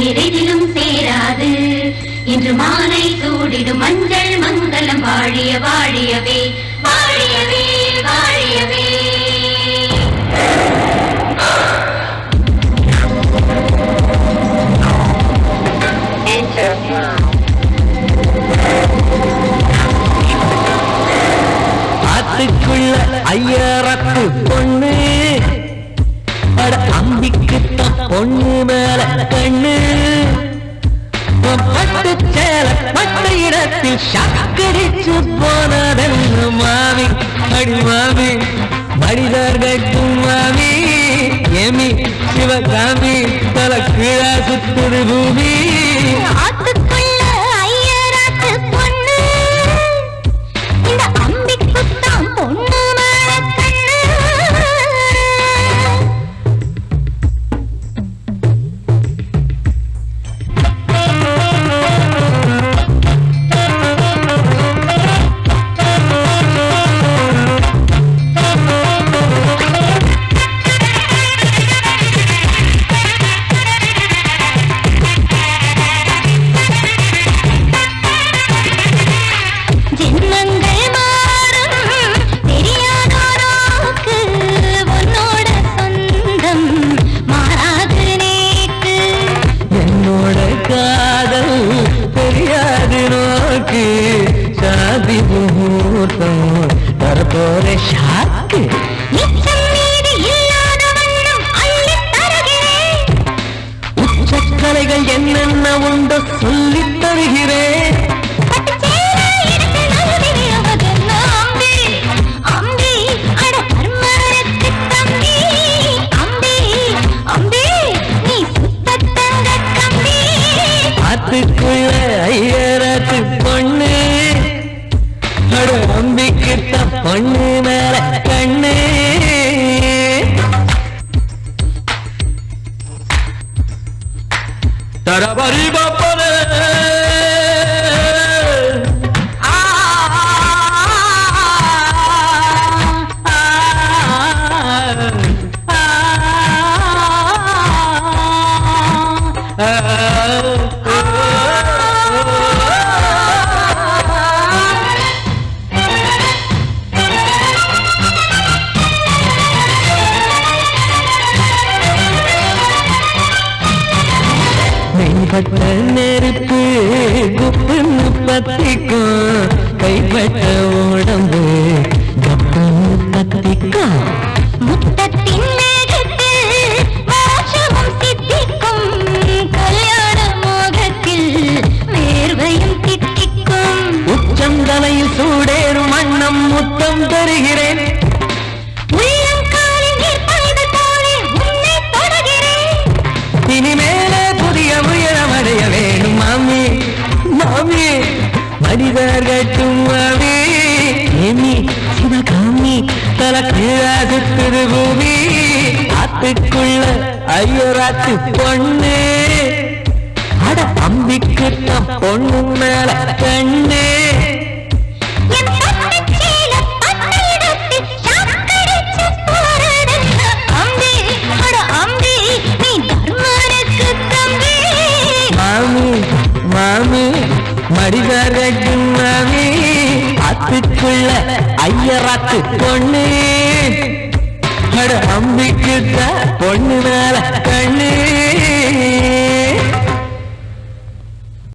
வேறெதிலும் சேராது. இன்று மாலை சூடிடும் மஞ்சள் மங்களம் வாழிய வாழியவே வாழியவே வாழியவே. ஆத்துக்குள்ள ஐயரத்து பொண்ணு அம்பிக்கு பொண்ணு மேல கண்ணு பட்டு சேல பட்ட இடத்தில் சக்கரிச்சு போனதென்று மாமி அடி மாமி மனிதர்கும் மாமி ஏமி சிவகாமி தல கீழா சுத்துது பூமி. உச்சக்கலைகள் என்னென்ன உண்டு சொல்லித் தருகிறேன். ஆத்துக்குள்ள ஐயரத்து பொண்ணு அம்பிக்கிட்ட பொண்ணு மேல கண்ணு. தரபரி பாப்பனே கைப்பட்ட நெருப்பு குப்புன்னு பத்திக்கும் கைப்பட்ட உடம்பு கப்புன்னு பத்திக்கும். முத்தத்தின் மேகத்தில் மோட்சமும் சித்திக்கும் கல்யாண மோகத்தில் வேர்வையும் தித்திக்கும். உச்சம் தலையில் சூடேறும் வண்ணம் முத்தம் தருகிறேன். இனிமேலே புதிய உயரமடைய வேணும் மாமி மாமி மனிதர்கட்டும் மாமி ஏமி சிவகாமி தல கீழா சுத்துது பூமி. ஆத்துக்குள்ள ஐயராத்து பொண்ணு அட அம்பிக்கு பொண்ணு மேல கண்ணு. மாமி மடிதரகும் மாமி ஆத்துக்குள்ள ஐயராத்து பொண்ணு அம்பிக்கு பொண்ணு மேல கண்ணு.